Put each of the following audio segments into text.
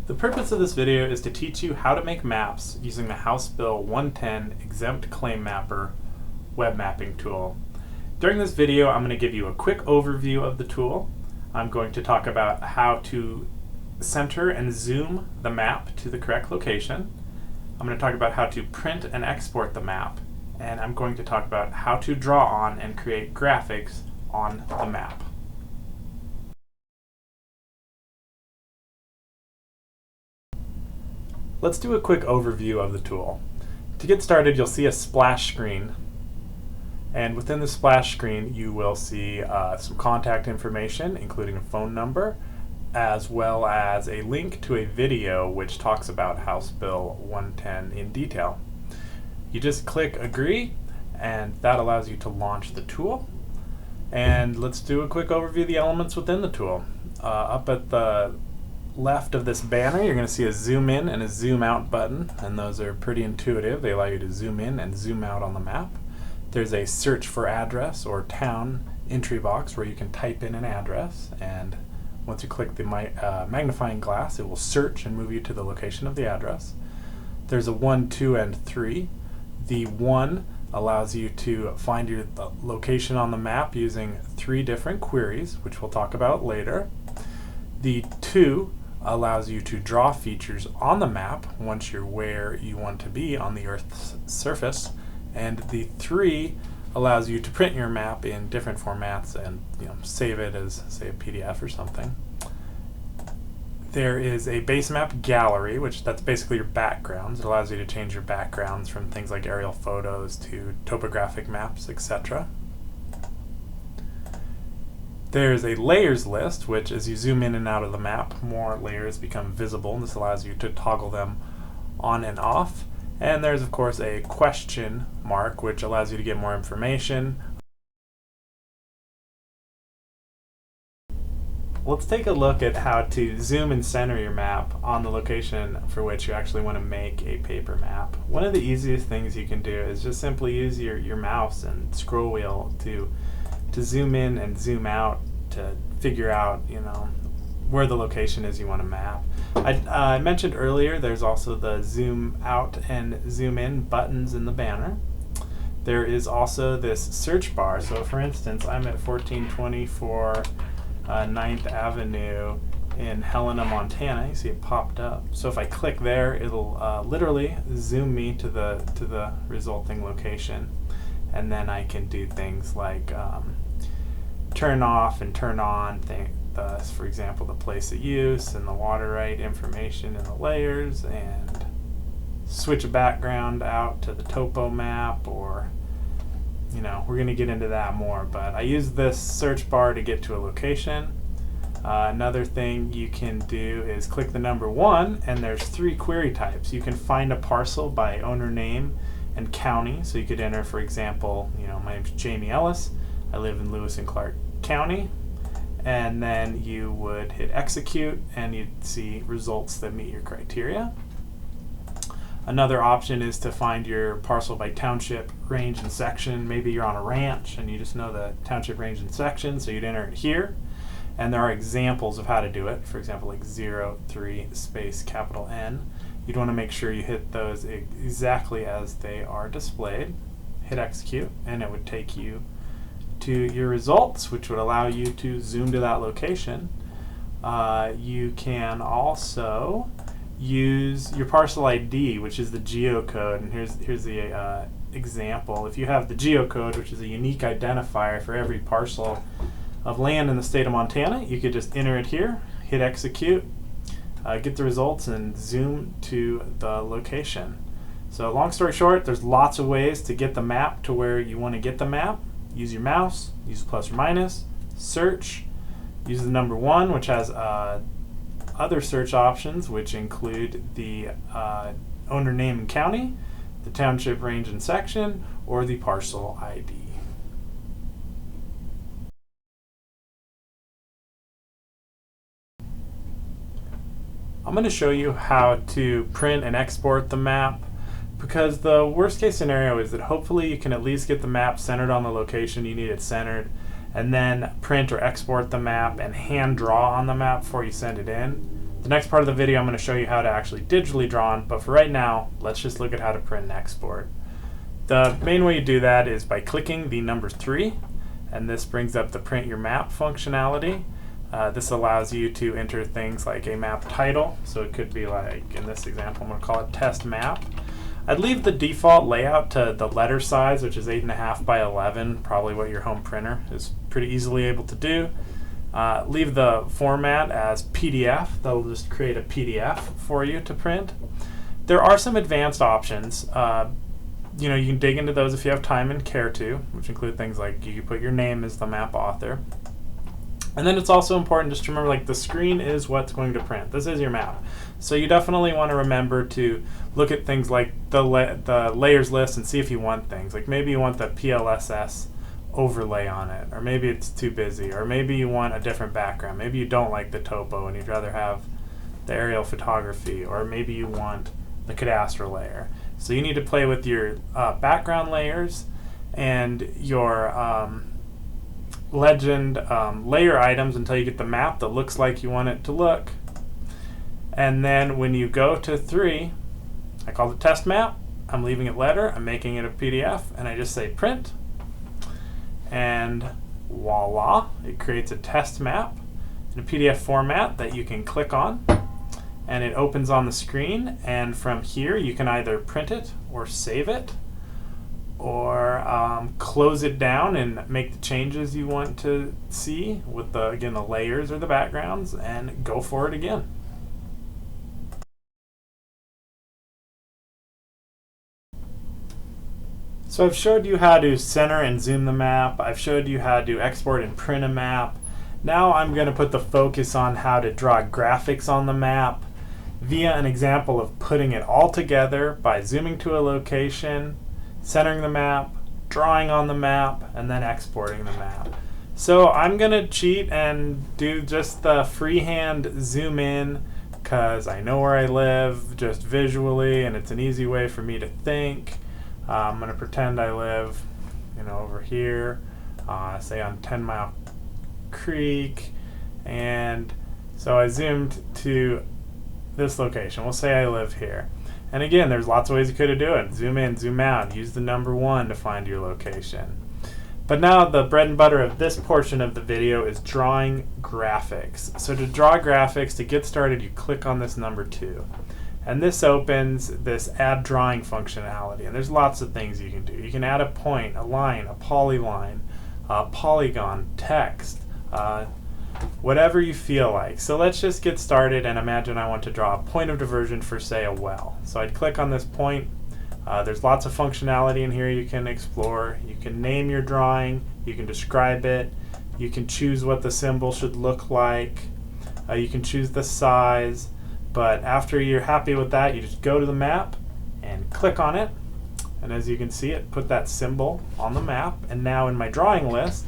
The purpose of this video is to teach you how to make maps using the House Bill 110 Exempt Claim Mapper web mapping tool. During this video, I'm going to give you a quick overview of the tool. I'm going to talk about how to center and zoom the map to the correct location. I'm going to talk about how to print and export the map, and I'm going to talk about how to draw on and create graphics on the map. Let's do a quick overview of the tool. To get started, you'll see a splash screen, and within the splash screen you will see some contact information, including a phone number, as well as a link to a video which talks about House Bill 110 in detail. You just click agree, and that allows you to launch the tool. And let's do a quick overview of the elements within the tool. Up at the left of this banner, you're going to see a zoom in and a zoom out button, and those are pretty intuitive. They allow you to zoom in and zoom out on the map. There's a search for address or town entry box where you can type in an address, and once you click the magnifying glass, it will search and move you to the location of the address. There's a 1, 2, and 3. The 1 allows you to find your location on the map using 3 different queries, which we'll talk about later. The 2 allows you to draw features on the map once you're where you want to be on the Earth's surface. And the 3 allows you to print your map in different formats and save it as, say, a PDF or something. There is a base map gallery, that's basically your backgrounds. It allows you to change your backgrounds from things like aerial photos to topographic maps, etc. There's a layers list, which as you zoom in and out of the map, more layers become visible, and this allows you to toggle them on and off. And there's of course a question mark, which allows you to get more information. Let's take a look at how to zoom and center your map on the location for which you actually want to make a paper map. One of the easiest things you can do is just simply use your mouse and scroll wheel to zoom in and zoom out to figure out where the location is you want to map. I mentioned earlier there's also the zoom out and zoom in buttons in the banner. There is also this search bar. So for instance, I'm at 1424 9th Avenue in Helena, Montana. You see it popped up. So if I click there, it'll literally zoom me to the resulting location. And then I can do things like turn off and turn on for example, the place of use and the water right information in the layers, and switch a background out to the topo map, or we're going to get into that more, but I use this search bar to get to a location. Another thing you can do is click the number 1, and there's 3 query types. You can find a parcel by owner name and county, so you could enter, for example, my name's Jamie Ellis, I live in Lewis and Clark County, and then you would hit execute and you'd see results that meet your criteria. Another option is to find your parcel by township, range, and section. Maybe you're on a ranch and you just know the township, range, and section, so you'd enter it here. And there are examples of how to do it. For example, like 0, 3, space, capital N. You'd want to make sure you hit those exactly as they are displayed. Hit execute, and it would take you to your results, which would allow you to zoom to that location. You can also use your parcel ID, which is the geocode, and here's the example. If you have the geocode, which is a unique identifier for every parcel of land in the state of Montana, you could just enter it here, hit execute, get the results, and zoom to the location. So long story short, there's lots of ways to get the map to where you want to get the map. Use your mouse, use plus or minus, search, use the number 1, which has other search options, which include the owner name and county, the township, range, and section, or the parcel ID. I'm going to show you how to print and export the map, because the worst case scenario is that hopefully you can at least get the map centered on the location you need it centered, and then print or export the map and hand draw on the map before you send it in. The next part of the video I'm going to show you how to actually digitally draw on, but for right now, let's just look at how to print and export. The main way you do that is by clicking the number 3, and this brings up the print your map functionality. This allows you to enter things like a map title, so it could be like, in this example, I'm going to call it test map. I'd leave the default layout to the letter size, which is 8.5 by 11, probably what your home printer is pretty easily able to do. Leave the format as PDF. That'll just create a PDF for you to print. There are some advanced options. You can dig into those if you have time and care to, which include things like you can put your name as the map author. And then it's also important just to remember, like, the screen is what's going to print. This is your map. So you definitely want to remember to look at things like the layers list and see if you want things. Like maybe you want the PLSS overlay on it, or maybe it's too busy, or maybe you want a different background. Maybe you don't like the topo and you'd rather have the aerial photography, or maybe you want the cadastral layer. So you need to play with your background layers and your legend layer items until you get the map that looks like you want it to look. And then when you go to 3, I call it test map, I'm leaving it letter, I'm making it a PDF, and I just say print, and voila, it creates a test map in a PDF format that you can click on, and it opens on the screen. And from here you can either print it or save it, or close it down and make the changes you want to see with the layers or the backgrounds, and go for it again. So I've showed you how to center and zoom the map. I've showed you how to export and print a map. Now I'm going to put the focus on how to draw graphics on the map via an example of putting it all together by zooming to a location, centering the map, drawing on the map, and then exporting the map. So I'm going to cheat and do just the freehand zoom in because I know where I live just visually, and it's an easy way for me to think. I'm going to pretend I live, over here, say on 10 Mile Creek, and so I zoomed to this location. We'll say I live here. And again, there's lots of ways you could do it. Zoom in, zoom out, use the number 1 to find your location. But now the bread and butter of this portion of the video is drawing graphics. So to draw graphics, to get started, you click on this number 2. And this opens this add drawing functionality. And there's lots of things you can do. You can add a point, a line, a polyline, a polygon, text, whatever you feel like. So let's just get started and imagine I want to draw a point of diversion for, say, a well. So I'd click on this point. There's lots of functionality in here you can explore. You can name your drawing, you can describe it, you can choose what the symbol should look like, you can choose the size. But after you're happy with that, you just go to the map and click on it. And as you can see, it put that symbol on the map. And now in my drawing list,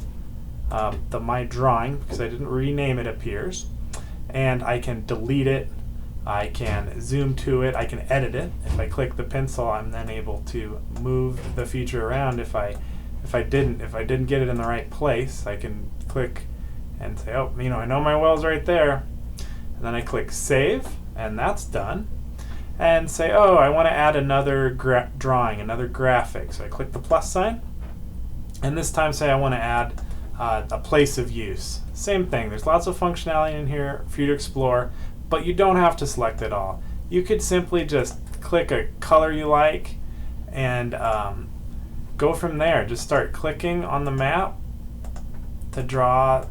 the My Drawing, because I didn't rename it, appears. And I can delete it. I can zoom to it. I can edit it. If I click the pencil, I'm then able to move the feature around. If I didn't get it in the right place, I can click and say, oh, I know my well's right there. And then I click Save. And that's done. And say, oh, I want to add another drawing, another graphic. So I click the plus sign. And this time say I want to add a place of use. Same thing. There's lots of functionality in here for you to explore, but you don't have to select it all. You could simply just click a color you like and go from there. Just start clicking on the map to draw.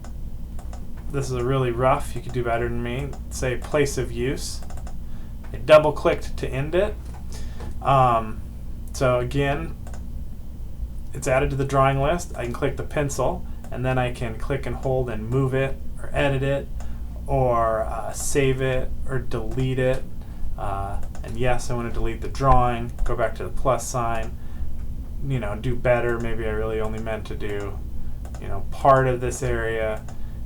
This is a really rough, you could do better than me, say place of use. I double clicked to end it. So again, it's added to the drawing list. I can click the pencil, and then I can click and hold and move it, or edit it, or save it, or delete it. And yes, I want to delete the drawing, go back to the plus sign, do better. Maybe I really only meant to do, part of this area.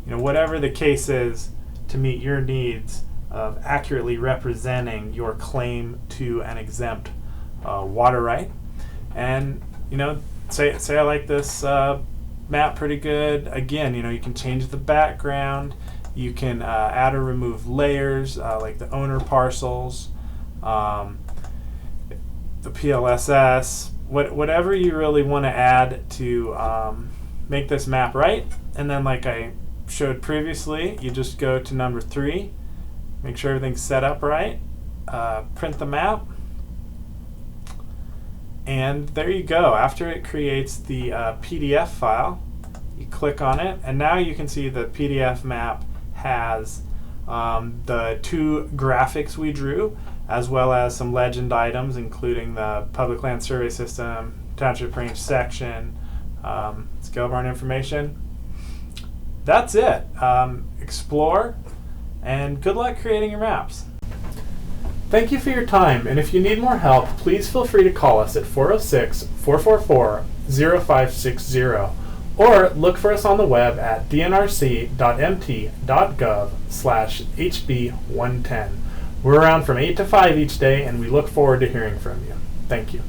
Whatever the case is, to meet your needs of accurately representing your claim to an exempt water right. And say I like this map pretty good. Again, you can change the background, You can add or remove layers like the owner parcels, the PLSS, whatever you really want to add to make this map right. And then, like I showed previously, you just go to number 3, make sure everything's set up right, print the map, and there you go. After it creates the PDF file, you click on it, and now you can see the PDF map has the 2 graphics we drew, as well as some legend items, including the Public Land Survey System, Township Range section, scale barn information. That's it. Explore, and good luck creating your maps. Thank you for your time, and if you need more help, please feel free to call us at 406-444-0560, or look for us on the web at dnrc.mt.gov/HB110. We're around from 8 to 5 each day, and we look forward to hearing from you. Thank you.